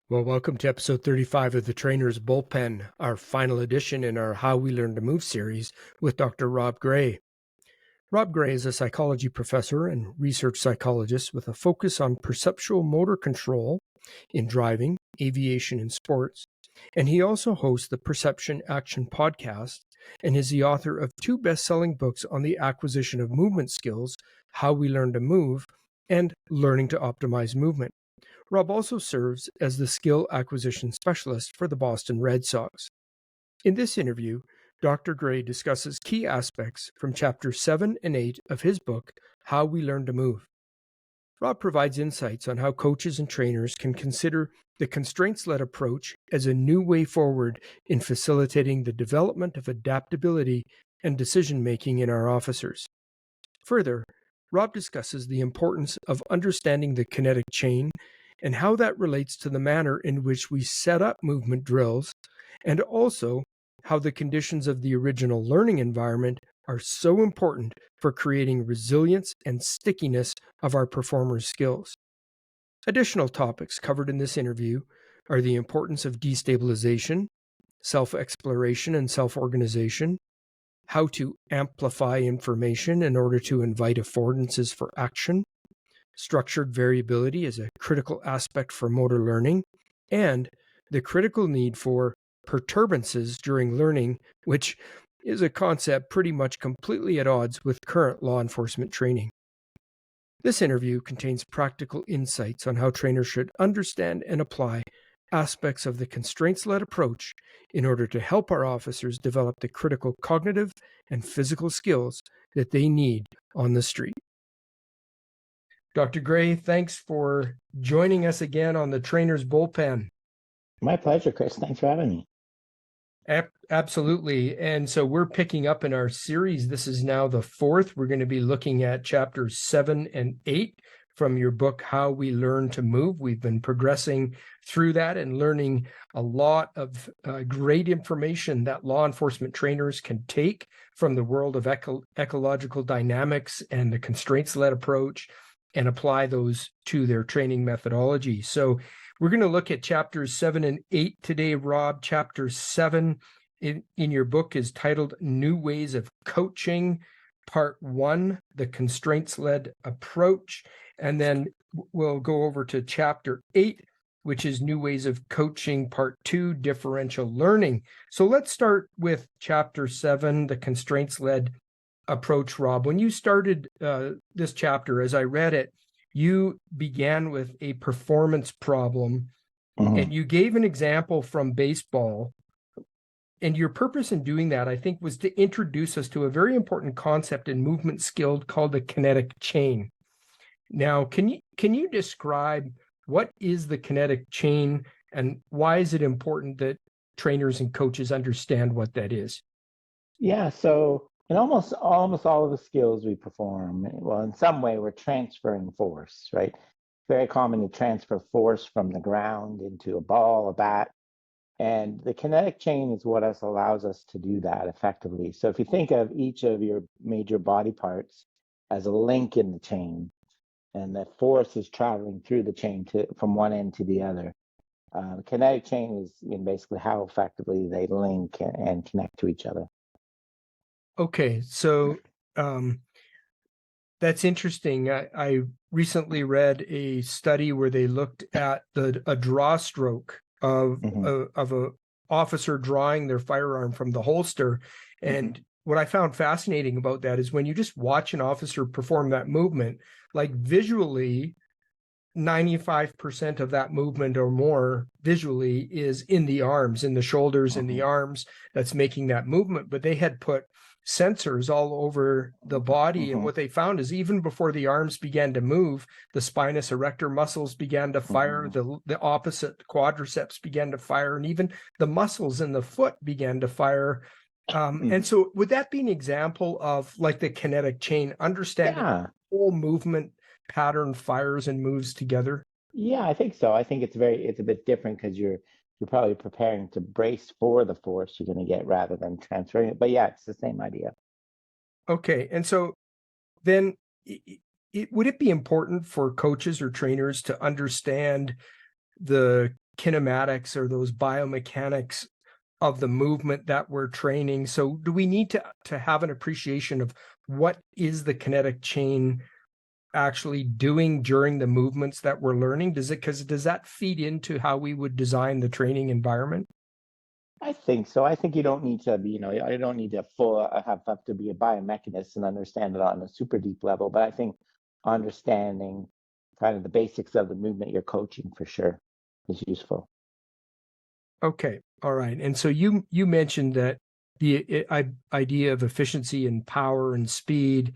Well, welcome to episode 35 of the Trainer's Bullpen, our final edition in our How We Learn to Move series with Dr. Rob Gray. Rob Gray is a psychology professor and research psychologist with a focus on perceptual motor control in driving, aviation, and sports. And he also hosts the Perception Action podcast and is the author of two best-selling books on the acquisition of movement skills, How We Learn to Move, and Learning to Optimize Movement. Rob also serves as the skill acquisition specialist for the Boston Red Sox. In this interview, Dr. Gray discusses key aspects from chapters 7 and 8 of his book, How We Learn to Move. Rob provides insights on how coaches and trainers can consider the constraints-led approach as a new way forward in facilitating the development of adaptability and decision-making in our officers. Further, Rob discusses the importance of understanding the kinetic chain and how that relates to the manner in which we set up movement drills, and also how the conditions of the original learning environment are so important for creating resilience and stickiness of our performers' skills. Additional topics covered in this interview are the importance of destabilization, self-exploration and self-organization, how to amplify information in order to invite affordances for action, structured variability is a critical aspect for motor learning, and the critical need for perturbances during learning, which is a concept pretty much completely at odds with current law enforcement training. This interview contains practical insights on how trainers should understand and apply aspects of the constraints-led approach in order to help our officers develop the critical cognitive and physical skills that they need on the street. Dr. Gray, thanks for joining us again on the Trainer's Bullpen. My pleasure, Chris. Thanks for having me. Absolutely. And so we're picking up in our series. This is now the fourth. We're going to be looking at chapters 7 and 8 from your book, How We Learn to Move. We've been progressing through that and learning a lot of great information that law enforcement trainers can take from the world of ecological dynamics and the constraints-led approach and apply those to their training methodology. So we're going to look at chapters 7 and 8 today, Rob. Chapter 7 in your book is titled New Ways of Coaching, Part 1, the Constraints-Led Approach. And then we'll go over to Chapter 8, which is New Ways of Coaching, Part 2, Differential Learning. So let's start with Chapter 7, the Constraints-Led Approach, Rob. When you started this chapter, as I read it, you began with a performance problem, and you gave an example from baseball. And your purpose in doing that, I think, was to introduce us to a very important concept in movement skill called the kinetic chain. Now, can you describe what is the kinetic chain and why is it important that trainers and coaches understand what that is? Yeah, so in almost all of the skills we perform, well, in some way, we're transferring force, right? Very common to transfer force from the ground into a ball, a bat. And the kinetic chain is what allows us to do that effectively. So if you think of each of your major body parts as a link in the chain, and the force is traveling through the chain from one end to the other. The kinetic chain is basically how effectively they link and connect to each other. Okay, so that's interesting. I recently read a study where they looked at a draw stroke of a officer drawing their firearm from the holster. And what I found fascinating about that is when you just watch an officer perform that movement, like visually, 95% of that movement or more visually is in the arms, in the shoulders, in the arms that's making that movement. But they had put sensors all over the body. And what they found is even before the arms began to move, the spinous erector muscles began to fire, the opposite quadriceps began to fire, and even the muscles in the foot began to fire. And so would that be an example of like the kinetic chain, understanding the whole movement pattern fires and moves together? Yeah, I think so. I think it's a bit different because you're probably preparing to brace for the force you're going to get rather than transferring it. But yeah, it's the same idea. Okay. And so then would it be important for coaches or trainers to understand the kinematics or those biomechanics of the movement that we're training. So do we need to have an appreciation of what is the kinetic chain actually doing during the movements that we're learning? Does that feed into how we would design the training environment? I think so. I think you don't need to be, I don't need to have to be a biomechanist and understand it on a super deep level, but I think understanding kind of the basics of the movement you're coaching for sure is useful. Okay. All right. And so you mentioned that the idea of efficiency and power and speed.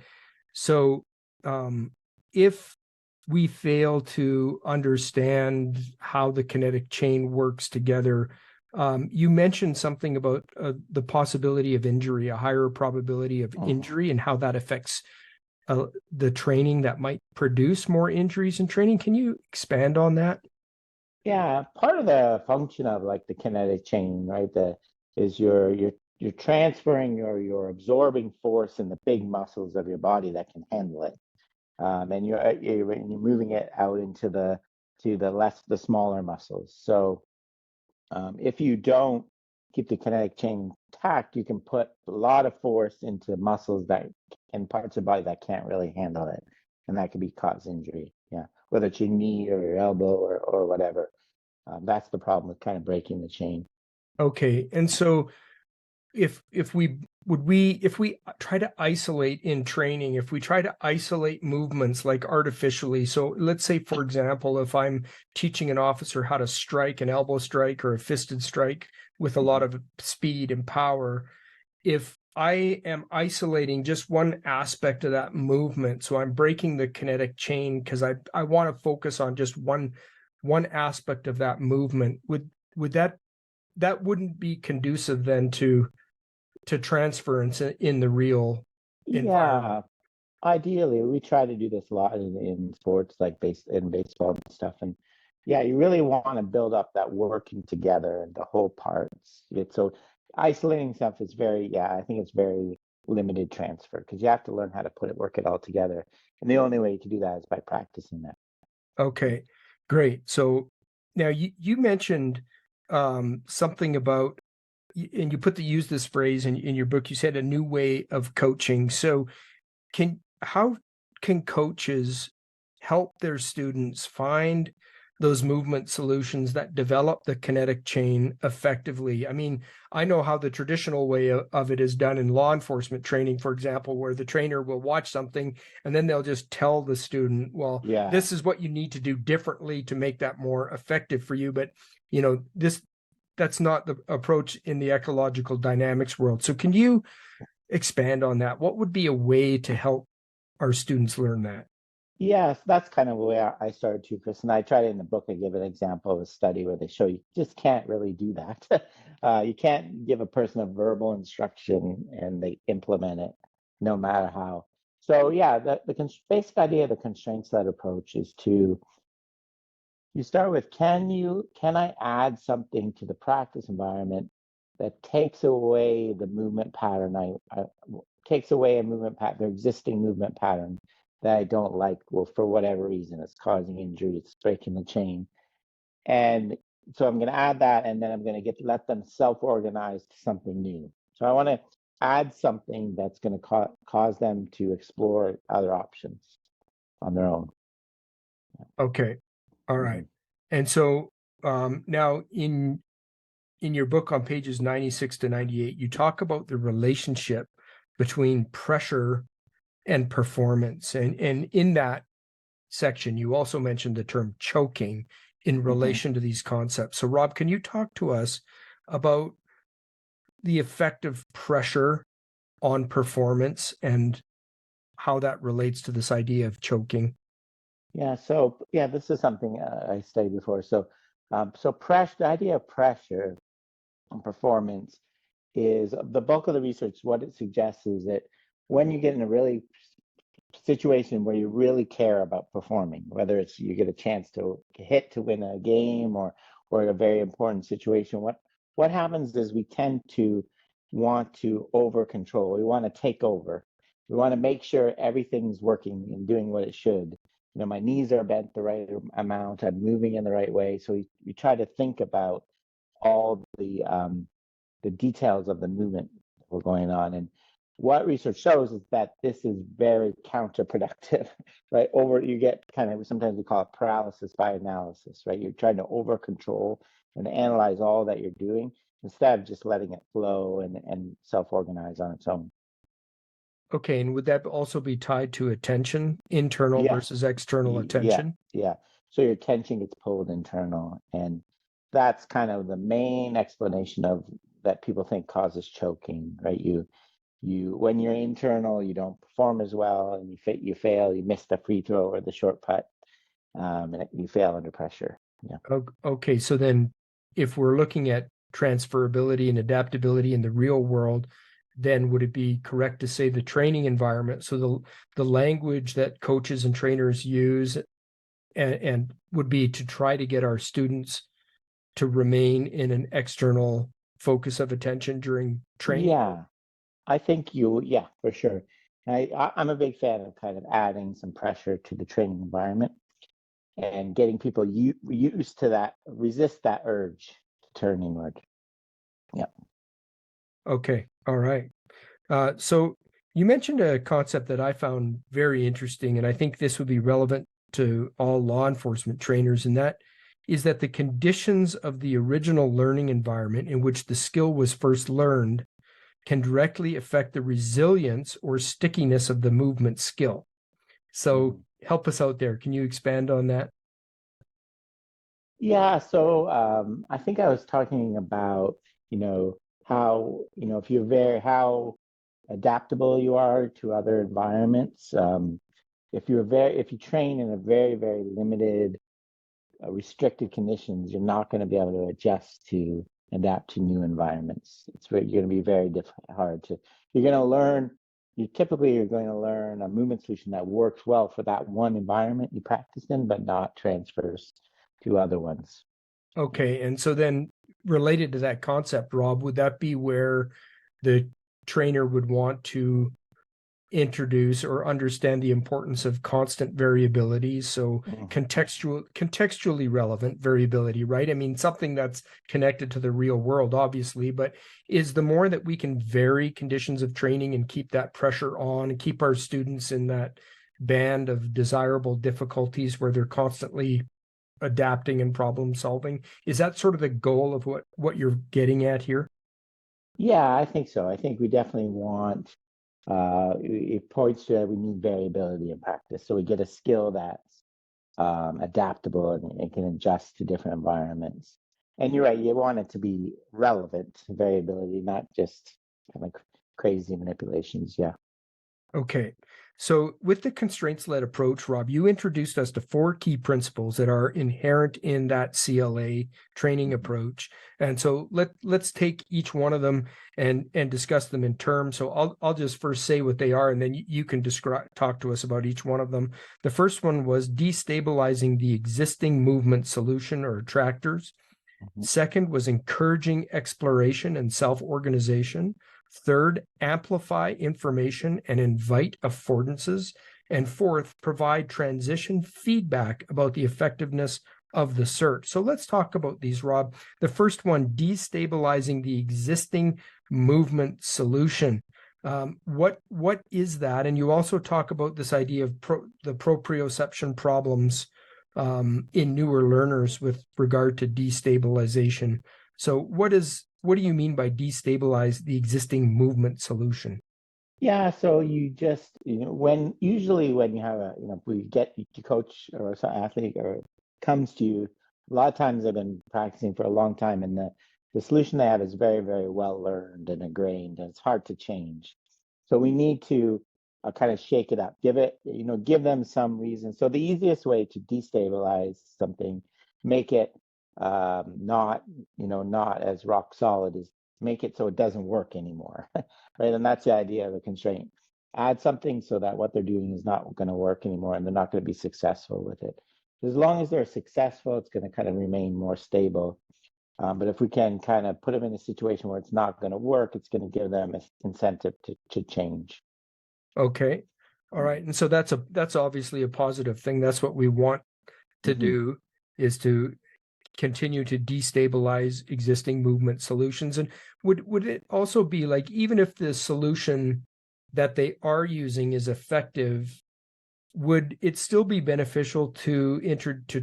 So if we fail to understand how the kinetic chain works together, you mentioned something about the possibility of injury, a higher probability of Mhm. injury, and how that affects the training that might produce more injuries in training. Can you expand on that? Yeah, part of the function of like the kinetic chain, right? Is you're transferring you're absorbing force in the big muscles of your body that can handle it. And you're moving it out into the smaller muscles. So if you don't keep the kinetic chain intact, you can put a lot of force into muscles that and parts of the body that can't really handle it, and that could be cause injury. Yeah, whether it's your knee or your elbow or whatever. That's the problem with kind of breaking the chain. Okay. And so if we try to isolate in training, if we try to isolate movements like artificially, so let's say, for example, if I'm teaching an officer how to strike an elbow strike or a fisted strike with a lot Mhm. of speed and power, if I am isolating just one aspect of that movement, so I'm breaking the kinetic chain because I want to focus on just one aspect of that movement, would that wouldn't be conducive then to transference in the real environment? Yeah, ideally, we try to do this a lot in sports like baseball and stuff. And yeah, you really want to build up that working together and the whole parts. So isolating stuff is yeah, I think it's very limited transfer because you have to learn how to work it all together. And the only way you can do that is by practicing that. Okay, great. So now you mentioned something about, and you use this phrase in your book. You said a new way of coaching. So how can coaches help their students find those movement solutions that develop the kinetic chain effectively? I mean, I know how the traditional way of it is done in law enforcement training, for example, where the trainer will watch something and then they'll just tell the student, well, Yeah. this is what you need to do differently to make that more effective for you. But, that's not the approach in the ecological dynamics world. So can you expand on that? What would be a way to help our students learn that? Yes, that's kind of where I started too, Chris. And I tried it in the book. I give an example of a study where they show you just can't really do that. You can't give a person a verbal instruction and they implement it no matter how. So yeah, basic idea of the constraints-led approach is you start with can I add something to the practice environment that takes away the movement pattern takes away a movement pattern, their existing movement pattern that I don't like, well, for whatever reason, it's causing injury, it's breaking the chain. And so I'm going to add that, and then I'm going to let them self-organize to something new. So I want to add something that's going to cause them to explore other options on their own. Okay. All right. Mhm. And so now in your book on pages 96 to 98, you talk about the relationship between pressure and performance. And in that section, you also mentioned the term choking in Mhm. relation to these concepts. So Rob, can you talk to us about the effect of pressure on performance and how that relates to this idea of choking? Yeah, so yeah, this is something I studied before. So pressure, the idea of pressure on performance is the bulk of the research. What it suggests is that when you get in a really situation where you really care about performing, whether it's you get a chance to hit to win a game or a very important situation, what happens is we tend to want to over control. We want to take over. We want to make sure everything's working and doing what it should. my knees are bent the right amount, I'm moving in the right way. So we try to think about all the details of the movement that were going on. And what research shows is that this is very counterproductive, right? You get kind of, sometimes we call it paralysis by analysis, right? You're trying to over control and analyze all that you're doing instead of just letting it flow and self-organize on its own. Okay, and would that also be tied to attention, internal Yeah, versus external yeah, attention? yeah. So your attention gets pulled internal, and that's kind of the main explanation of that people think causes choking, right? You when you're internal, you don't perform as well, and you fail, you miss the free throw or the short putt, and you fail under pressure. Yeah. Okay, so then if we're looking at transferability and adaptability in the real world, then would it be correct to say the training environment, so the language that coaches and trainers use and would be to try to get our students to remain in an external focus of attention during training? Yeah, I think yeah, for sure. I'm a big fan of kind of adding some pressure to the training environment and getting people used to that, resist that urge to turn inward. Yeah. Okay, all right. So you mentioned a concept that I found very interesting, and I think this would be relevant to all law enforcement trainers, and that is that the conditions of the original learning environment in which the skill was first learned can directly affect the resilience or stickiness of the movement skill. So Mhm. help us out there. Can you expand on that? Yeah, so I think I was talking about, how, if you're how adaptable you are to other environments. If you train in a very, very limited, restricted conditions, you're not going to be able to adjust to adapt to new environments. You're going to be very hard to, you're going to learn, you're going to learn a movement solution that works well for that one environment you practiced in, but not transfers to other ones. Okay, and so then related to that concept, Rob, would that be where the trainer would want to introduce or understand the importance of constant variability? So Mhm. contextually relevant variability, right? I mean, something that's connected to the real world, obviously, but is the more that we can vary conditions of training and keep that pressure on and keep our students in that band of desirable difficulties where they're constantly adapting and problem solving, is that sort of the goal of what you're getting at here? Yeah, I think so. I think we definitely want, it points to that we need variability in practice. So we get a skill that's adaptable and it can adjust to different environments. And you're right, you want it to be relevant variability, not just kind of crazy manipulations. Yeah. Okay. So, with the constraints led approach, Rob, you introduced us to four key principles that are inherent in that CLA training Mhm. approach. And so let's take each one of them and discuss them in terms. So I'll just first say what they are, and then you can talk to us about each one of them. The first one was destabilizing the existing movement solution or attractors. Mhm. Second was encouraging exploration and self-organization. Third, amplify information and invite affordances. And fourth, provide transition feedback about the effectiveness of the search. So let's talk about these, Rob. The first one, destabilizing the existing movement solution. What is that? And you also talk about this idea of the proprioception problems in newer learners with regard to destabilization. So what do you mean by destabilize the existing movement solution? Yeah, so you just, usually when you have if we get to coach or some athlete or comes to you, a lot of times they've been practicing for a long time and the solution they have is very, very well learned and ingrained and it's hard to change. So we need to kind of shake it up, give them some reason. So the easiest way to destabilize something, make it not as rock solid, is make it so it doesn't work anymore. Right? And that's the idea of a constraint. Add something so that what they're doing is not going to work anymore and they're not going to be successful with it. As long as they're successful, it's going to kind of remain more stable. But if we can kind of put them in a situation where it's not going to work, it's going to give them an incentive to change. Okay. All right. And so that's obviously a positive thing. That's what we want to Hmm. do, is to continue to destabilize existing movement solutions. And would it also be like, even if the solution that they are using is effective, would it still be beneficial to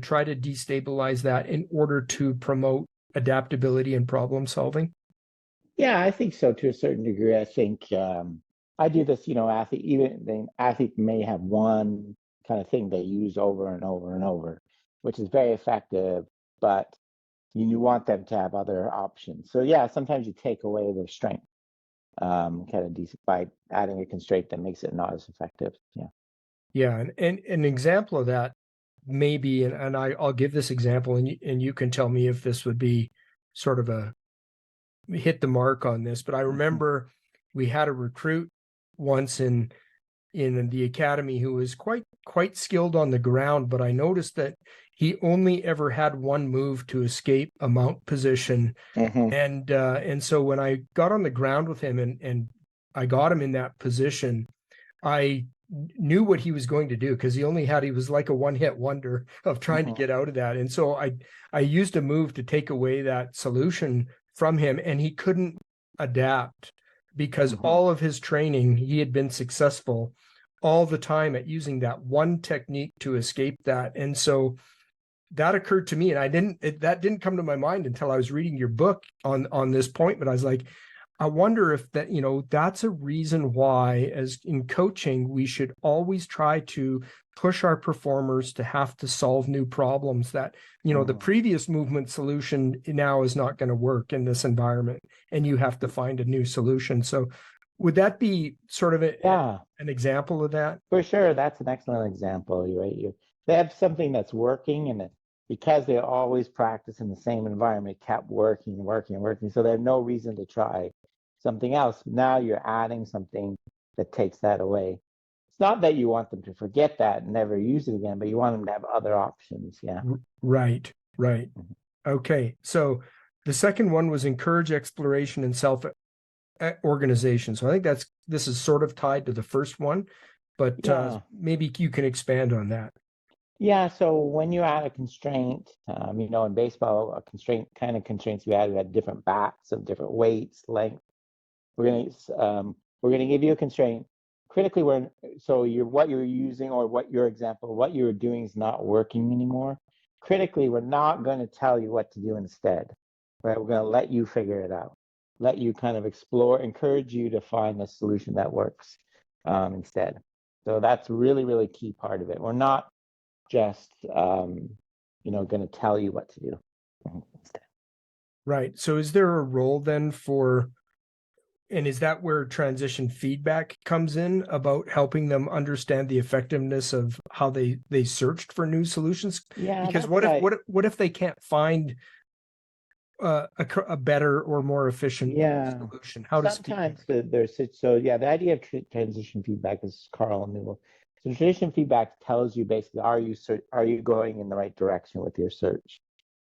try to destabilize that in order to promote adaptability and problem solving? Yeah, I think so to a certain degree. I think I do this, athlete, even the athlete may have one kind of thing they use over and over and over, which is very effective, but you want them to have other options. So yeah, sometimes you take away their strength, by adding a constraint that makes it not as effective. Yeah. Yeah, and an example of that maybe, and I'll give this example, and you can tell me if this would be sort of a hit the mark on this. But I Hmm. remember we had a recruit once in the academy who was quite skilled on the ground, but I noticed that he only ever had one move to escape a mount position. Hmm. And so when I got on the ground with him and I got him in that position, I knew what he was going to do, because he was like a one-hit wonder of trying to Hmm. get out of that. And so I used a move to take away that solution from him, and he couldn't adapt because Hmm. all of his training, he had been successful all the time at using that one technique to escape that. And so that occurred to me, and that didn't come to my mind until I was reading your book on this point. But I was like, I wonder if that, that's a reason why, as in coaching, we should always try to push our performers to have to solve new problems that, the Hmm. previous movement solution now is not going to work in this environment, and you have to find a new solution. So would that be sort of Yeah. an example of that? For sure, that's an excellent example. You're right. They have something that's working, and because they always practice in the same environment, it kept working, working, working. So they have no reason to try something else. Now you're adding something that takes that away. It's not that you want them to forget that and never use it again, but you want them to have other options. Yeah. Right, right. Mhm. Okay. So the second one was encourage exploration and self organization. So I think this is sort of tied to the first one, but Yeah. maybe you can expand on that. Yeah, so when you add a constraint, in baseball, a constraint kind of constraints we had different bats of different weights, length. We're gonna give you a constraint. Critically, what you're using, or what you're doing is not working anymore. Critically, we're not going to tell you what to do instead. Right? We're going to let you figure it out. Let you kind of explore, encourage you to find a solution that works instead. So that's really, really key part of it. We're not just going to tell you what to do instead. Right. So is there a role then and is that where transition feedback comes in, about helping them understand the effectiveness of how they searched for new solutions? Yeah, Because that's right. what if they can't find a better or more efficient Yeah. solution? How does Sometimes feedback? the idea of transition feedback is Carl Newell. So transition feedback tells you basically, are you going in the right direction with your search?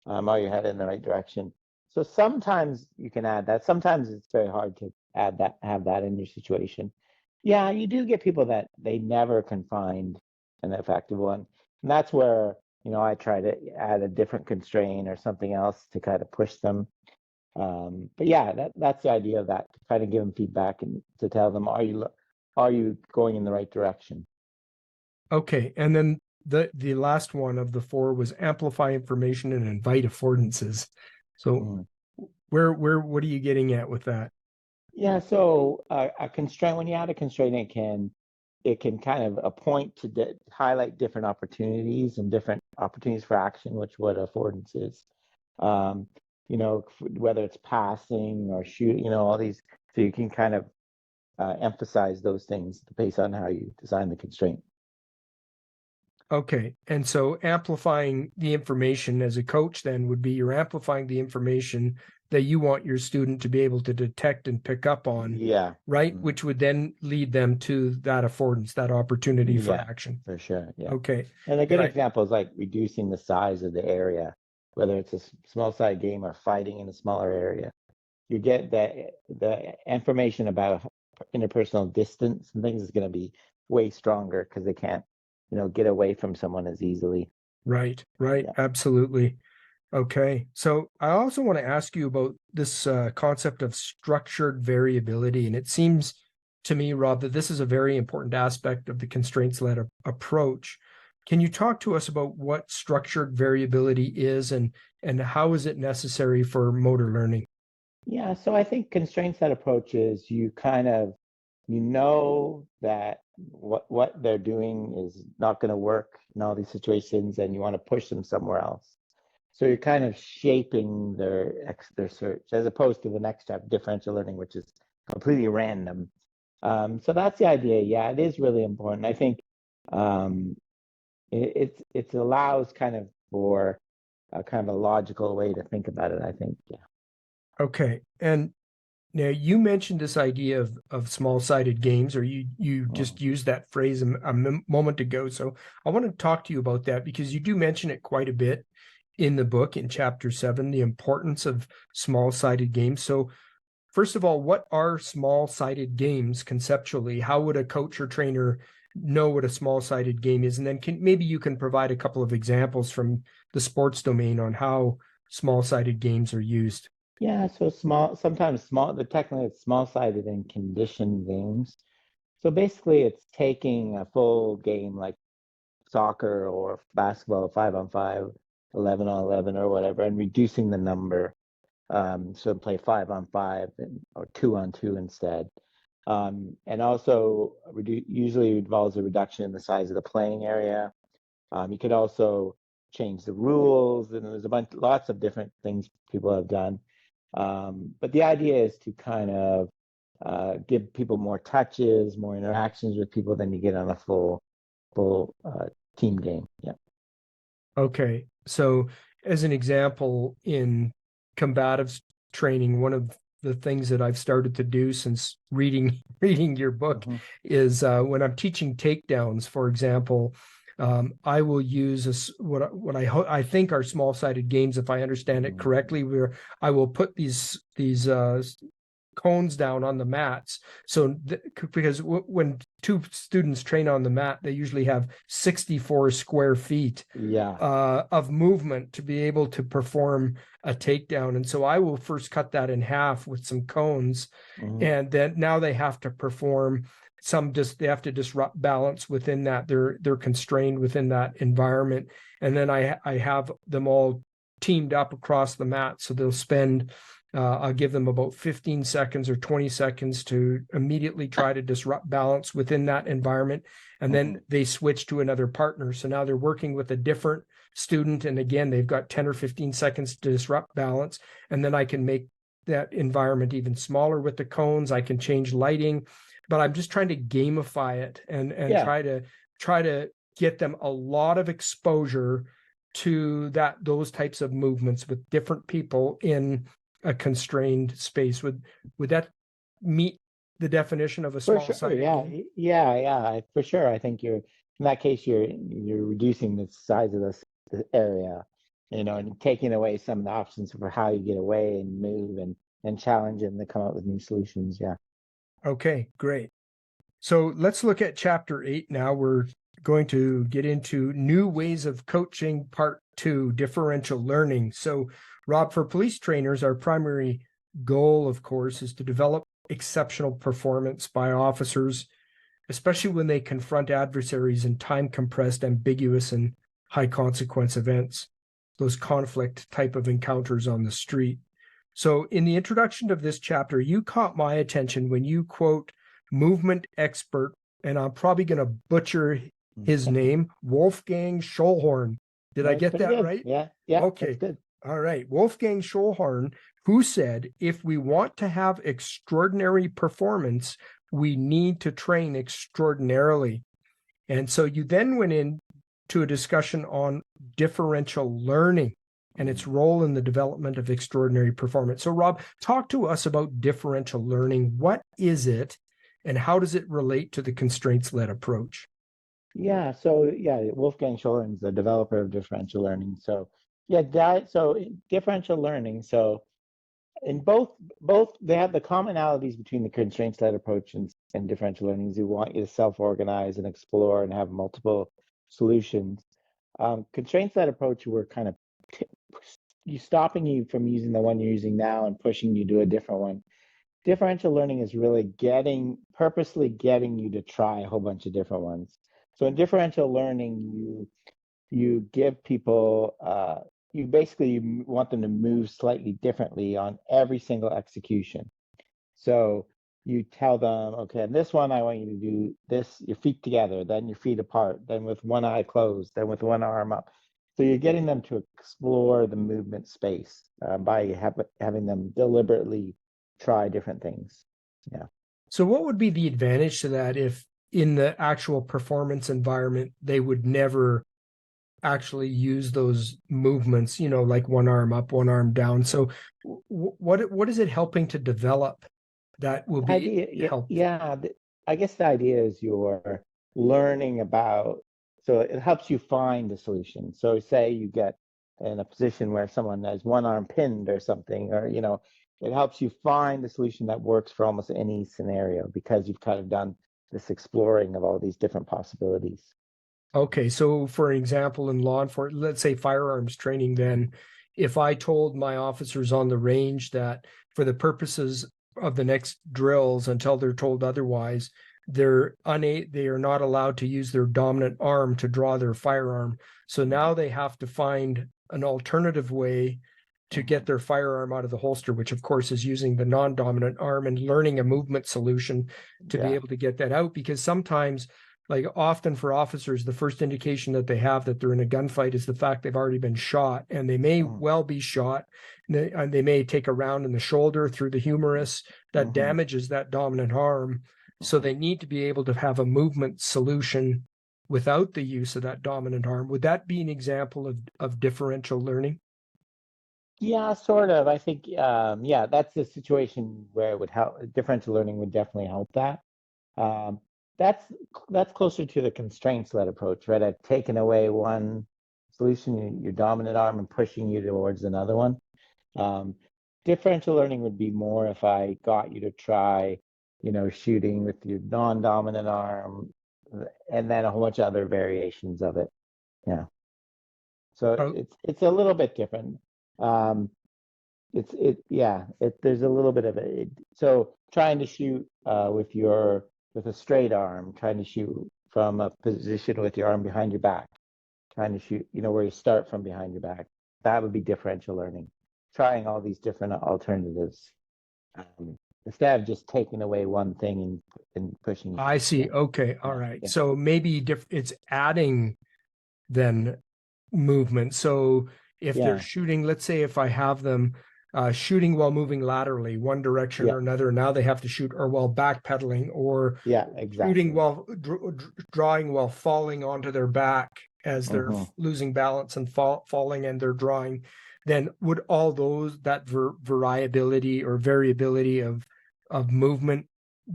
Are you headed in the right direction? So sometimes you can add that. Sometimes it's very hard to have that in your situation. Yeah, you do get people that they never can find an effective one. And that's where, I try to add a different constraint or something else to kind of push them. But yeah, that's the idea of that, to try to give them feedback and to tell them, are you going in the right direction? Okay, and then the last one of the four was amplify information and invite affordances. So Mm. what are you getting at with that? Yeah, so a constraint, when you add a constraint, it can kind of point to highlight different opportunities and different opportunities for action, which what affordance is. Um, whether it's passing or shoot, all these, so you can kind of emphasize those things based on how you design the constraint. Okay, and so amplifying the information as a coach then would be, you're amplifying the information that you want your student to be able to detect and pick up on, Yeah. right? Mhm. Which would then lead them to that affordance, that opportunity for Yeah, action. for sure. Yeah. Okay. And a And good example is like reducing the size of the area, whether it's a small side game or fighting in a smaller area. You get the information about interpersonal distance and things is going to be way stronger because they can't, get away from someone as easily. Right, Yeah. absolutely. Okay. So I also want to ask you about this concept of structured variability. And it seems to me, Rob, that this is a very important aspect of the constraints-led approach. Can you talk to us about what structured variability is and how is it necessary for motor learning? Yeah, so I think constraints that approach is you kind of that what they're doing is not going to work in all these situations, and you want to push them somewhere else. So you're kind of shaping their search, as opposed to the next step, differential learning, which is completely random. So that's the idea. Yeah, it is really important. I think um, it allows kind of for a kind of a logical way to think about it. I think. Yeah. Okay. And now you mentioned this idea of small-sided games, or you just used that phrase a moment ago. So I want to talk to you about that because you do mention it quite a bit in the book in chapter 7, the importance of small-sided games. So first of all, what are small-sided games conceptually? How would a coach or trainer know what a small-sided game is? And then maybe you can provide a couple of examples from the sports domain on how small-sided games are used. Yeah, so sometimes technically it's small-sided and conditioned games. So basically it's taking a full game like soccer or basketball, 5-on-5, 11-on-11 or whatever, and reducing the number. So play 5-on-5 or 2-on-2 instead. And also usually involves a reduction in the size of the playing area. You could also change the rules, and there's lots of different things people have done. But the idea is to kind of give people more touches, more interactions with people than you get on a full team game. Yeah. Okay. So, as an example, in combative training, one of the things that I've started to do since reading your book Hmm. is when I'm teaching takedowns, for example, I will use what I think are small-sided games, if I understand it correctly, where I will put these cones down on the mats. So because when two students train on the mat, they usually have 64 square feet Yeah. of movement to be able to perform a takedown. And so I will first cut that in half with some cones. Hmm. And then now they have to perform they have to disrupt balance within that. They're constrained within that environment. And then I have them all teamed up across the mat. So they'll spend I'll give them about 15 seconds or 20 seconds to immediately try to disrupt balance within that environment. And Hmm. then they switch to another partner. So now they're working with a different student. And again, they've got 10 or 15 seconds to disrupt balance. And then I can make that environment even smaller with the cones. I can change lighting, but I'm just trying to gamify it and Yeah. try to get them a lot of exposure to those types of movements with different people in a constrained space. Would that meet the definition of a For sure, small-sided yeah, game? for sure. I think in that case you're reducing the size of the area, and taking away some of the options for how you get away and move and challenge them to come up with new solutions. Yeah. Okay, great. So let's look at chapter 8 now. We're going to get into new ways of coaching, part 2, differential learning. So, Rob, for police trainers, our primary goal, of course, is to develop exceptional performance by officers, especially when they confront adversaries in time compressed, ambiguous, and high consequence events, those conflict type of encounters on the street. So, in the introduction of this chapter, you caught my attention when you quote movement expert, and I'm probably going to butcher his name, Wolfgang Schulhorn. Did I That's get pretty that good. right? Yeah, yeah, that's Okay. good. All right. Wolfgang Schulhorn, who said, if we want to have extraordinary performance, we need to train extraordinarily. And so you then went into a discussion on differential learning and its role in the development of extraordinary performance. So, Rob, talk to us about differential learning. What is it, and how does it relate to the constraints-led approach? Yeah, so yeah, Wolfgang Schulten is the developer of differential learning. So yeah, differential learning. So in both they have the commonalities between the constraints-led approach and in differential learning is we want you to self-organize and explore and have multiple solutions. Constraints-led approach, we're kind of stopping you from using the one you're using now and pushing you to a different one. Differential learning is really purposely getting you to try a whole bunch of different ones. So in differential learning, you give people, you want them to move slightly differently on every single execution. So you tell them, okay, in this one, I want you to do this, your feet together, then your feet apart, then with one eye closed, then with one arm up. So you're getting them to explore the movement space by having them deliberately try different things. Yeah. So what would be the advantage to that if in the actual performance environment, they would never actually use those movements, like one arm up, one arm down? So what is it helping to develop that will be helpful? I guess the idea is you're learning about, so it helps you find a solution. So say you get in a position where someone has one arm pinned or something, or, it helps you find a solution that works for almost any scenario because you've kind of done this exploring of all these different possibilities. Okay, so for example, in law enforcement, let's say firearms training, then if I told my officers on the range that for the purposes of the next drills until they're told otherwise, they are not allowed to use their dominant arm to draw their firearm. So now they have to find an alternative way to get their firearm out of the holster, which of course is using the non-dominant arm and learning a movement solution to be able to get that out. Because sometimes, like often for officers, the first indication that they have that they're in a gunfight is the fact they've already been shot, and they may well be shot, and they may take a round in the shoulder through the humerus that damages that dominant arm. So they need to be able to have a movement solution without the use of that dominant arm. Would that be an example of differential learning? Yeah, sort of. I think, that's a situation where it would help. Differential learning would definitely help that. Um, that's that's closer to the constraints-led approach, right? I've taken away one solution, your dominant arm, and pushing you towards another one. Differential learning would be more if I got you to try, shooting with your non-dominant arm, and then a whole bunch of other variations of it. Yeah. So it's a little bit different. Um, there's a little bit of it. So trying to shoot with a straight arm, trying to shoot from a position with your arm behind your back, trying to shoot, where you start from behind your back. That would be differential learning. Trying all these different alternatives instead of just taking away one thing and pushing. I see. Okay. All right. Yeah. So maybe it's adding then movement. So if they're shooting, let's say if I have them shooting while moving laterally one direction or another, now they have to shoot or while backpedaling or shooting while drawing while falling onto their back as they're losing balance and falling and they're drawing, then would all that variability or variability of movement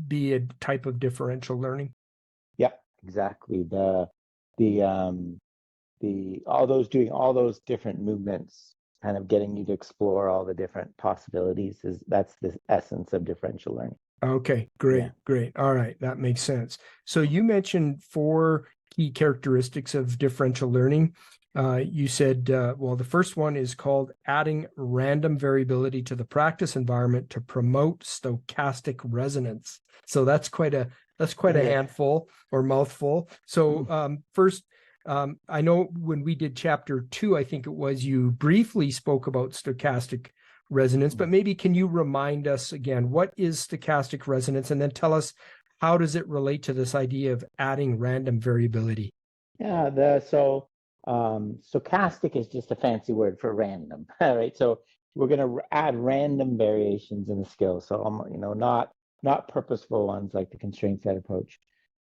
be a type of differential learning? Yeah, exactly. Doing all those different movements, kind of getting you to explore all the different possibilities that's the essence of differential learning. Okay, great. All right, that makes sense. So you mentioned 4 key characteristics of differential learning. You said, the first one is called adding random variability to the practice environment to promote stochastic resonance. So that's quite a handful or mouthful. So first, I know when we did chapter 2, I think it was, you briefly spoke about stochastic resonance, but maybe can you remind us again, what is stochastic resonance? And then tell us, how does it relate to this idea of adding random variability? Yeah, stochastic is just a fancy word for random, right? So we're going to add random variations in the skill. So, not purposeful ones like the constraint-led approach.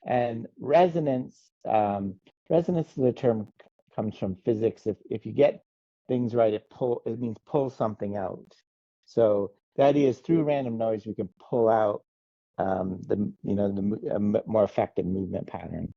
And resonance is the term comes from physics. If you get things right, it means pull something out. So the idea is through random noise we can pull out the more effective movement pattern.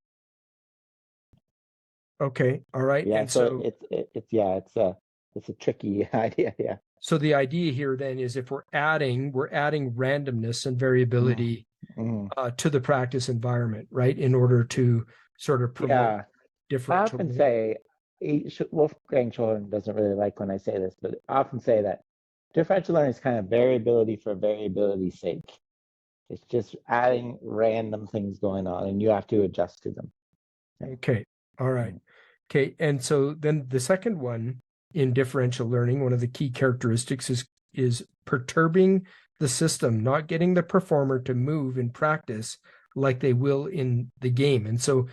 Okay, all right. Yeah, and so it's a tricky idea. Yeah. So the idea here then is if we're adding randomness and variability Mhm. to the practice environment, right? In order to sort of promote Yeah. I differential often learning. say, Wolfgang Schulten doesn't really like when I say this, but I often say that differential learning is kind of variability for variability's sake. It's just adding random things going on, and you have to adjust to them. Okay. All right. Okay. And so then the second one in differential learning, one of the key characteristics is perturbing the system, not getting the performer to move in practice like they will in the game. And so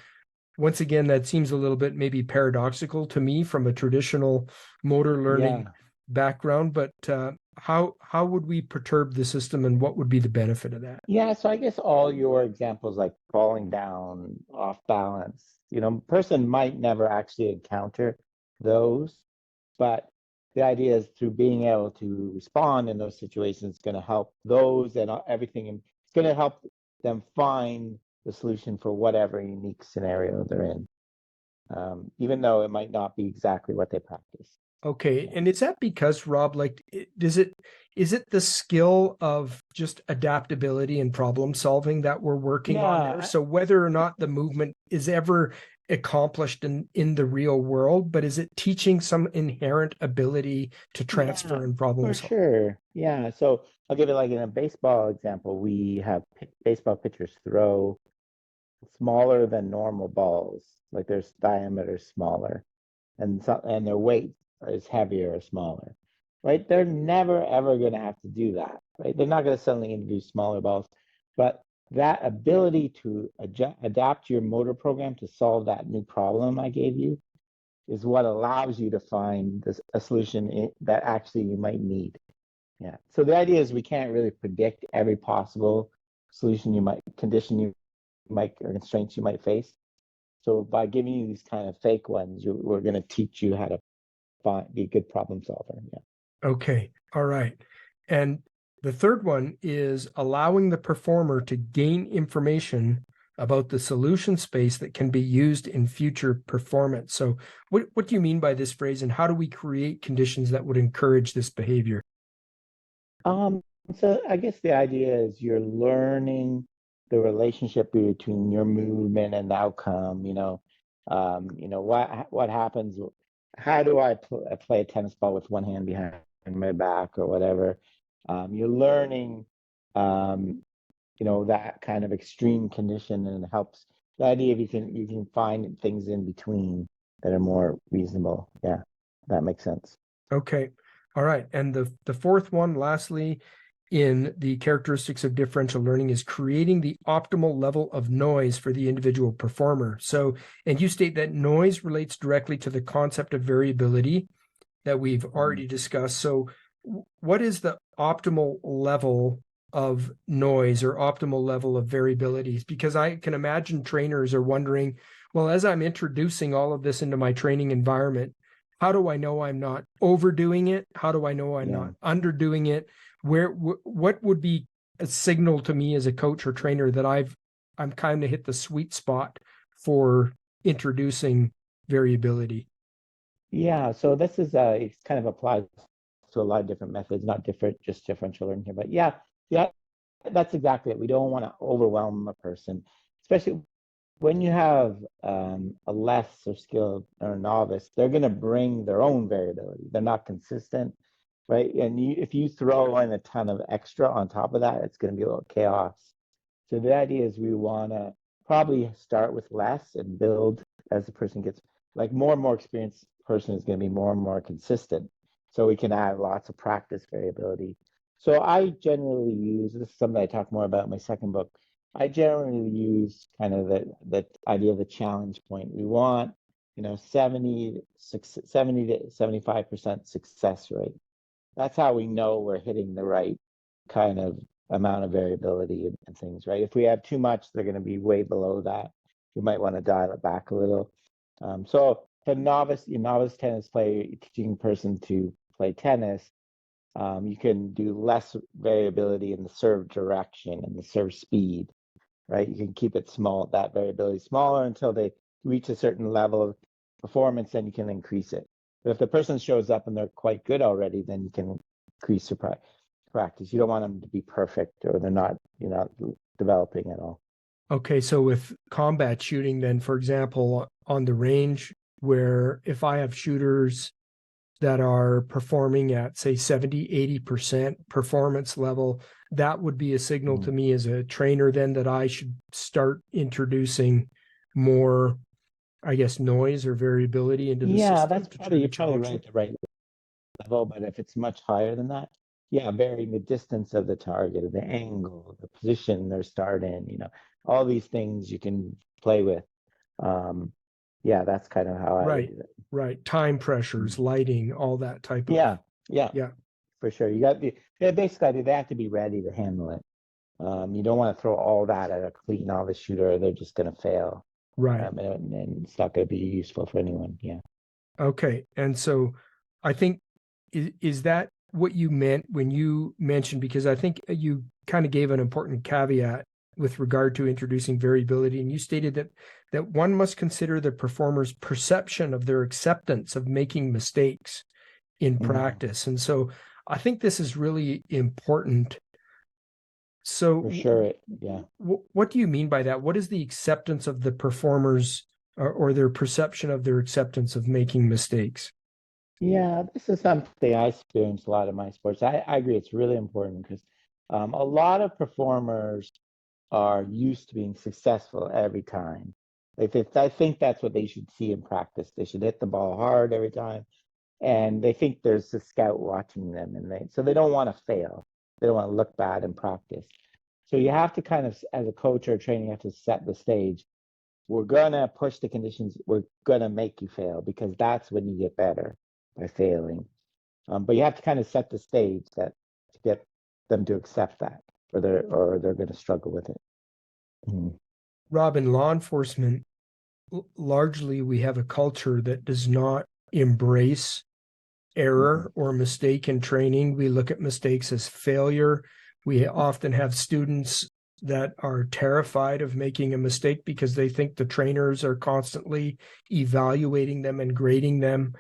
once again, that seems a little bit maybe paradoxical to me from a traditional motor learning Yeah. background, but how would we perturb the system and what would be the benefit of that? Yeah, so I guess all your examples like falling down, off balance, person might never actually encounter those, but the idea is through being able to respond in those situations is going to help those and everything, and it's going to help them find the solution for whatever unique scenario they're in, even though it might not be exactly what they practice. Okay. Yeah. And is that because, Rob, like, is it the skill of just adaptability and problem solving that we're working on there? Yeah, So whether or not the movement is ever accomplished in the real world, but is it teaching some inherent ability to yeah, transfer and problem for solve? sure. Yeah. So I'll give it like in a baseball example. We have baseball pitchers throw smaller than normal balls, like their diameter is smaller, and their weight is heavier or smaller. Right? They're never ever going to have to do that. Right? They're not going to suddenly introduce smaller balls, but that ability to adapt your motor program to solve that new problem I gave you is what allows you to find a solution that actually you might need. Yeah. So the idea is we can't really predict every possible solution condition you might, or constraints you might face. So by giving you these kind of fake ones, we're going to teach you how to be a good problem solver. Yeah. Okay. All right. And the third one is allowing the performer to gain information about the solution space that can be used in future performance. So what do you mean by this phrase and how do we create conditions that would encourage this behavior? Um, so I guess the idea is you're learning the relationship between your movement and the outcome. What happens. How do I play a tennis ball with one hand behind my back or whatever? You're learning, um, that kind of extreme condition, and it helps. The idea of you can find things in between that are more reasonable. Yeah, that makes sense. Okay. All right. And the fourth one, lastly, in the characteristics of differential learning is creating the optimal level of noise for the individual performer. So, and you state that noise relates directly to the concept of variability that we've Mhm. already discussed. So, what is the optimal level of noise or optimal level of variabilities? Because I can imagine trainers are wondering, well, as I'm introducing all of this into my training environment, how do I know I'm not overdoing it? How do I know I'm Yeah. not underdoing it? What would be a signal to me as a coach or trainer that I'm kind of hit the sweet spot for introducing variability? Yeah, so this is it kind of applies to a lot of different methods, not different, just differential learning here. But yeah, yeah, that's exactly it. We don't want to overwhelm a person, especially when you have a less or skilled or a novice. They're going to bring their own variability. They're not consistent, right? And if you throw in a ton of extra on top of that, it's going to be a little chaos. So the idea is we want to probably start with less and build as the person gets, like, more and more experienced person is going to be more and more consistent. So we can add lots of practice variability. So I generally use, this is something I talk more about in my second book. I generally use kind of the idea of the challenge point. We want, 70 to 75% success rate. That's how we know we're hitting the right kind of amount of variability and things, right? If we have too much, they're going to be way below that. You might want to dial it back a little. So for novice tennis player, teaching person to play tennis, you can do less variability in the serve direction and the serve speed, right? You can keep it small, that variability smaller until they reach a certain level of performance, then you can increase it. But if the person shows up and they're quite good already, then you can increase your practice. You don't want them to be perfect or they're not, developing at all. Okay, so with combat shooting, then, for example, on the range, where if I have shooters that are performing at, say, 70-80% performance level, that would be a signal to me as a trainer then that I should start introducing more, I guess, noise or variability into the Yeah, system that's to try probably, to you're probably challenge right them. at the right level, but if it's much higher than that, yeah, varying the distance of the target, the angle, the position they're starting, all these things you can play with. Um, yeah, that's kind of how I would Right, do it. right. Time Mm. pressures, lighting, all that type of, Yeah, yeah, yeah, for sure. Yeah, basically they have to be ready to handle it. You don't want to throw all that at a clean novice shooter; they're just going to fail, right. and it's not going to be useful for anyone. Yeah. Okay. And so I think, is that what you meant when you mentioned, because I think you kind of gave an important caveat with regard to introducing variability, and you stated that one must consider the performer's perception of their acceptance of making mistakes in Mhm. practice. And so I think this is really important. For So sure. Yeah. what do you mean by that? What is the acceptance of the performers, or their perception of their acceptance of making mistakes? Yeah, this is something I experience a lot in my sports. I agree it's really important because a lot of performers are used to being successful every time. I think that's what they should see in practice. They should hit the ball hard every time, and they think there's a scout watching them, and they don't want to fail. They don't want to look bad in practice. So you have to kind of, as a coach or a trainer, you have to set the stage. We're gonna push the conditions. We're gonna make you fail because that's when you get better by failing. But you have to kind of set the stage that to get them to accept that, or they're going to struggle with it. Mhm. Rob, in law enforcement, largely we have a culture that does not embrace Mhm. error or mistake in training. We look at mistakes as failure. We often have students that are terrified of making a mistake because they think the trainers are constantly evaluating them and grading them.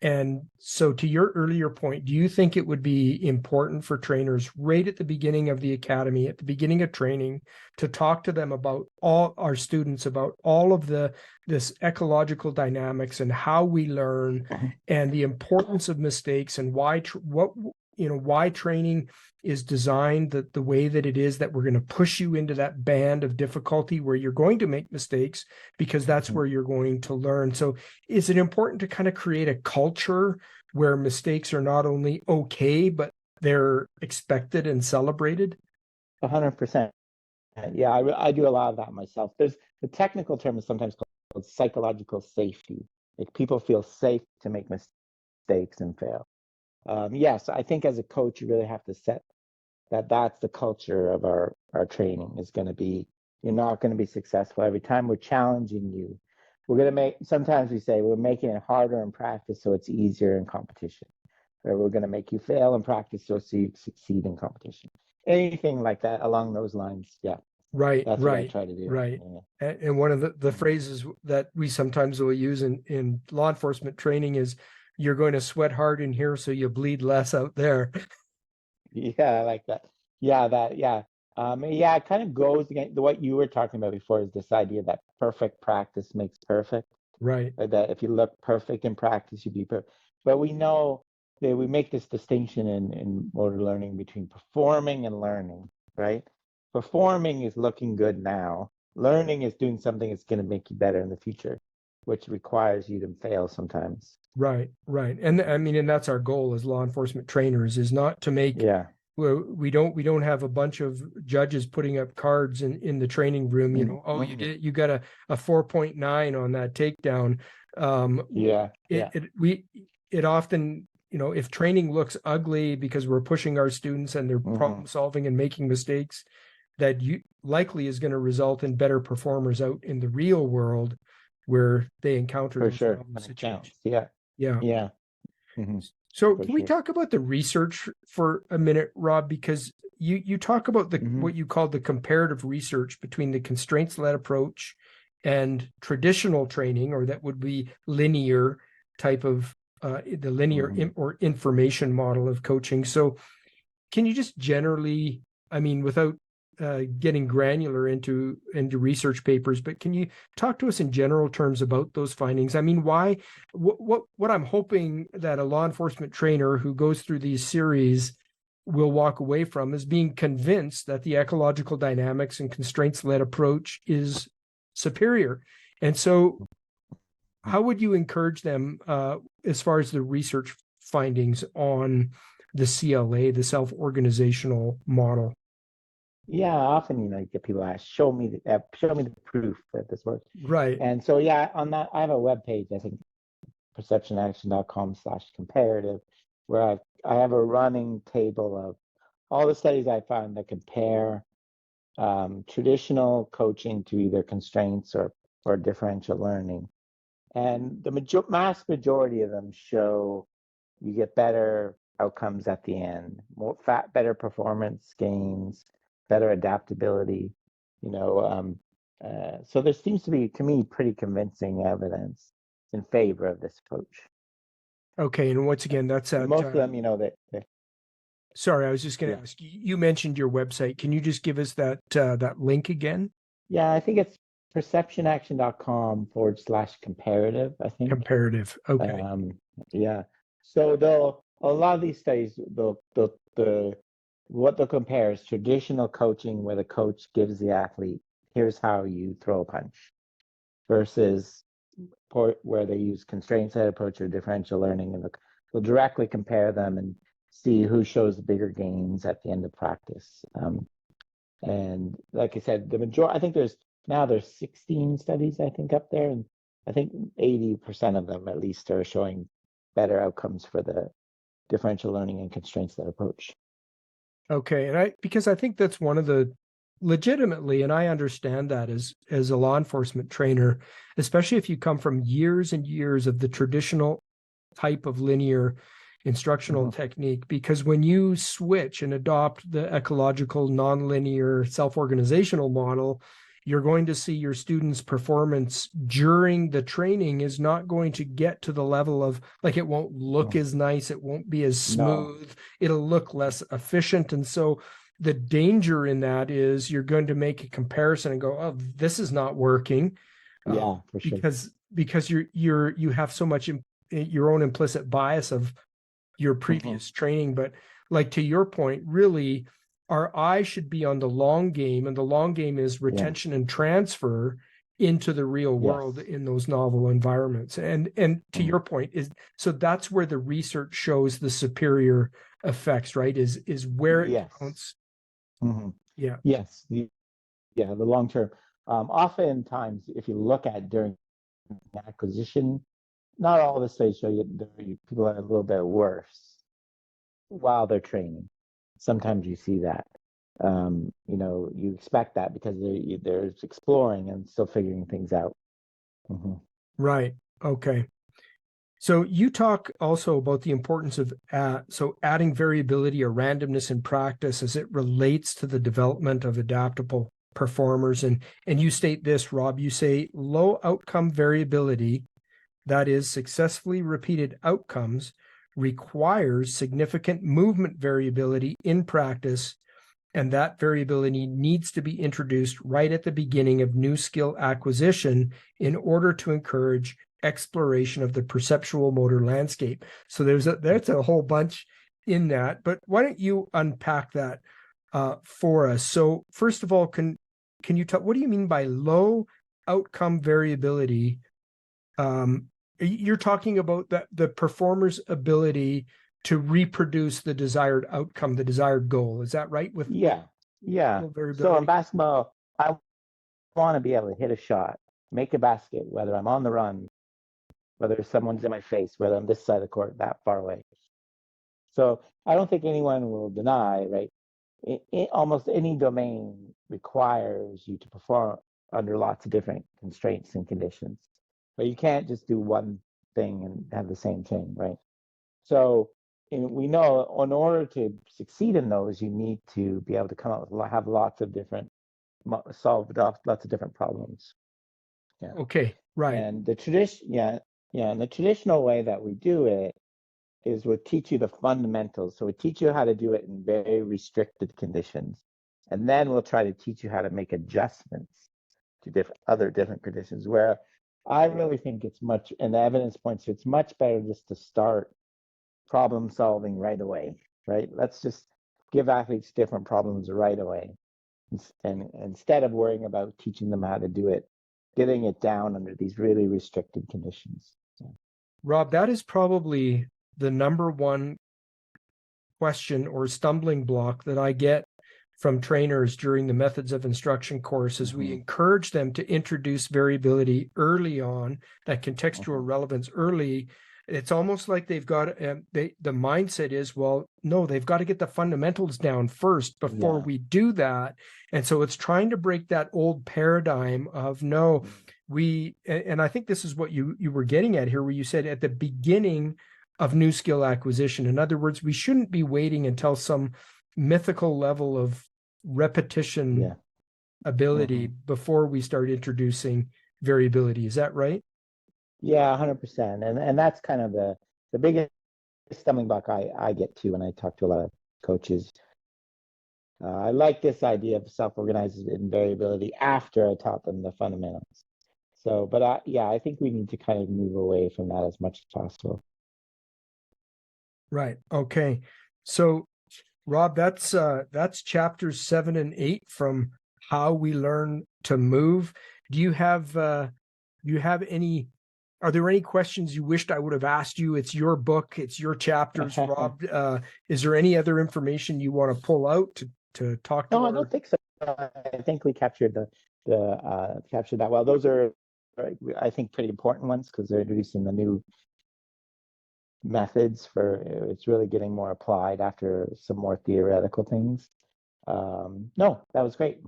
And so, to your earlier point, do you think it would be important for trainers right at the beginning of the academy, at the beginning of training, to talk to them about all our students, about all of this ecological dynamics and how we learn Mhm. and the importance of mistakes and why training is designed the way that it is, that we're going to push you into that band of difficulty where you're going to make mistakes because that's Mhm. where you're going to learn. So is it important to kind of create a culture where mistakes are not only okay, but they're expected and celebrated? 100%. Yeah, I do a lot of that myself. There's the technical term is sometimes called psychological safety. Like people feel safe to make mistakes and fail. Yes, I think as a coach, you really have to set that's the culture of our training is going to be. You're not going to be successful every time. We're challenging you. We're going to make, sometimes we say we're making it harder in practice so it's easier in competition, or we're going to make you fail in practice so you succeed in competition. Anything like that along those lines. Yeah, Right, that's what I right, try to do. right. Yeah. And one of the Mhm. phrases that we sometimes will use in law enforcement training is, you're going to sweat hard in here so you bleed less out there. Yeah, I like that. Yeah. Yeah, it kind of goes against what you were talking about before is this idea that perfect practice makes perfect. Right, That if you look perfect in practice, you'd be perfect. But we know that we make this distinction in motor learning between performing and learning, right? Performing is looking good now. Learning is doing something that's going to make you better in the future, which requires you to fail sometimes. right, right. And I mean, and that's our goal as law enforcement trainers, is not to make, Yeah. well, we don't have a bunch of judges putting up cards in the training room, oh, you Mhm. did, you got a 4.9 on that takedown. Yeah. It Yeah. it we it often, if training looks ugly because we're pushing our students and they're Hmm. problem solving and making mistakes, that you likely is going to result in better performers out in the real world where they encounter For those sure. problem When it situations. counts. Yeah. Yeah. Yeah. Hmm. So For can we sure. talk about the research for a minute, Rob? Because you talk about the Hmm. what you call the comparative research between the constraints-led approach and traditional training, or that would be linear type of the linear Hmm. or information model of coaching. So can you just generally, I mean, without getting granular into research papers, but can you talk to us in general terms about those findings? I mean, why? What I'm hoping that a law enforcement trainer who goes through these series will walk away from is being convinced that the ecological dynamics and constraints-led approach is superior. And so, how would you encourage them as far as the research findings on the CLA, the self-organizational model? Yeah, often, you get people ask, show me the proof that this works. Right. And so, yeah, on that, I have a web page, I think, perceptionaction.com/comparative, where I have a running table of all the studies I found that compare traditional coaching to either constraints or differential learning. And the mass majority of them show you get better outcomes at the end, better performance gains, better adaptability. So there seems to be, to me, pretty convincing evidence in favor of this approach. Okay. And once again, that's at Most of them, sorry, I was just going to ask, you mentioned your website. Can you just give us that link again? Yeah, I think it's perceptionaction.com/comparative, I think. Comparative. Okay. Yeah. So a lot of these studies, what they'll compare is traditional coaching where the coach gives the athlete, here's how you throw a punch, versus where they use constraint-led approach or differential learning, and they'll directly compare them and see who shows the bigger gains at the end of practice. And like I said, I think there's 16 studies, I think, up there, and I think 80% of them at least are showing better outcomes for the differential learning and constraints-led approach. Okay. And because I think that's one of the legitimately, and I understand that as a law enforcement trainer, especially if you come from years and years of the traditional type of linear instructional technique, because when you switch and adopt the ecological nonlinear self-organizational model, you're going to see your students' performance during the training is not going to get to the level of, like, it won't look as nice, it won't be as smooth, it'll look less efficient. And so the danger in that is you're going to make a comparison and go, oh, this is not working. Yeah, for sure. Because you have so much your own implicit bias of your previous training. But like, to your point, really our eye should be on the long game, and the long game is retention and transfer into the real world in those novel environments. And to your point, so that's where the research shows the superior effects, right? Is where it counts. Yeah. Yes. The long term. Oftentimes, if you look at during acquisition, not all of the studies show you people are a little bit worse while they're training. Sometimes you see that. You expect that because they're exploring and still figuring things out. Right. Okay. So you talk also about the importance of adding variability or randomness in practice as it relates to the development of adaptable performers. And you state this, Rob, you say low outcome variability, that is successfully repeated outcomes, requires significant movement variability in practice, and that variability needs to be introduced right at the beginning of new skill acquisition in order to encourage exploration of the perceptual-motor landscape. So that's a whole bunch in that. But why don't you unpack that for us? So first of all, can you tell, what do you mean by low outcome variability? You're talking about the performer's ability to reproduce the desired outcome, the desired goal. Is that right? Yeah. So in basketball, I want to be able to hit a shot, make a basket, whether I'm on the run, whether someone's in my face, whether I'm this side of the court, that far away. So I don't think anyone will deny, right? Almost any domain requires you to perform under lots of different constraints and conditions. But you can't just do one thing and have the same thing, right? So we know in order to succeed in those, you need to be able to come up with, have solve lots of different problems. Yeah. Okay, right. And the traditional way that we do it is we'll teach you the fundamentals. So we teach you how to do it in very restricted conditions. And then we'll try to teach you how to make adjustments to different conditions, where I really think it's much, and the evidence points to it's much better just to start problem solving right away, right? Let's just give athletes different problems right away. And instead of worrying about teaching them how to do it, getting it down under these really restricted conditions. So. Rob, that is probably the number one question or stumbling block that I get from trainers during the methods of instruction course is we encourage them to introduce variability early on, that contextual relevance early. It's almost like they've got the mindset is, well, no, they've got to get the fundamentals down first before we do that. And so it's trying to break that old paradigm of no, and I think this is what you were getting at here, where you said at the beginning of new skill acquisition. In other words, we shouldn't be waiting until some mythical level of repetition ability before we start introducing variability. Is that right? Yeah, 100%. And that's kind of the biggest stumbling block I get to when I talk to a lot of coaches. I like this idea of self-organized variability after I taught them the fundamentals. So, but I think we need to kind of move away from that as much as possible. Right. Okay. So, Rob, that's chapters 7 and 8 from How We Learn to Move. Do you have any? Are there any questions you wished I would have asked you? It's your book, it's your chapters, Rob. Is there any other information you want to pull out to talk to? No, I don't think so. I think we captured captured that well. Those are, I think, pretty important ones because they're introducing the new methods for it's really getting more applied after some more theoretical things. No, that was great.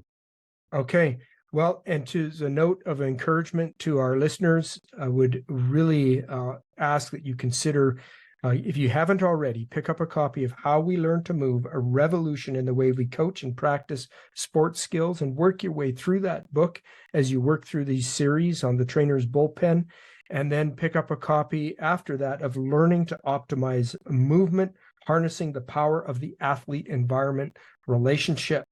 Okay. Well, and to the note of encouragement to our listeners, I would really ask that you consider, if you haven't already, pick up a copy of How We Learn to Move, A Revolution in the Way We Coach and Practice Sports Skills, and work your way through that book as you work through these series on the trainer's bullpen. And then pick up a copy after that of Learning to Optimize Movement, Harnessing the Power of the Athlete-Environment Relationship.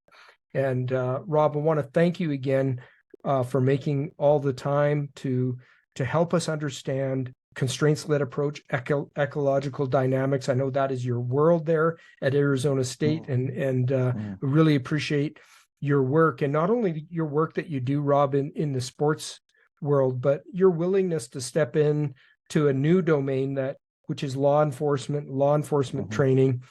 And Rob, I want to thank you again for making all the time to help us understand constraints-led approach, ecological dynamics. I know that is your world there at Arizona State, and we really appreciate your work, and not only your work that you do, Rob, in the sports world, but your willingness to step in to a new domain which is law enforcement training,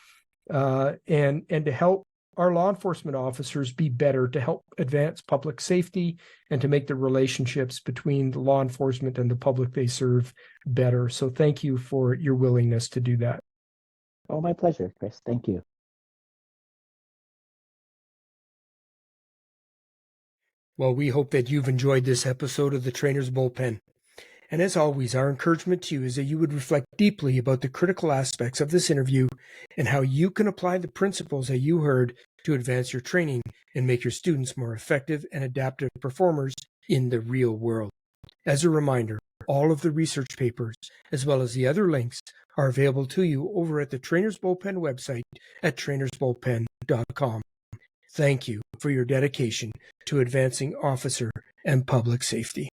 and to help our law enforcement officers be better, to help advance public safety and to make the relationships between the law enforcement and the public they serve better. So thank you for your willingness to do that. Oh, my pleasure, Chris. Thank you. Well, we hope that you've enjoyed this episode of the Trainer's Bullpen. And as always, our encouragement to you is that you would reflect deeply about the critical aspects of this interview and how you can apply the principles that you heard to advance your training and make your students more effective and adaptive performers in the real world. As a reminder, all of the research papers, as well as the other links, are available to you over at the Trainer's Bullpen website at trainersbullpen.com. Thank you for your dedication to advancing officer and public safety.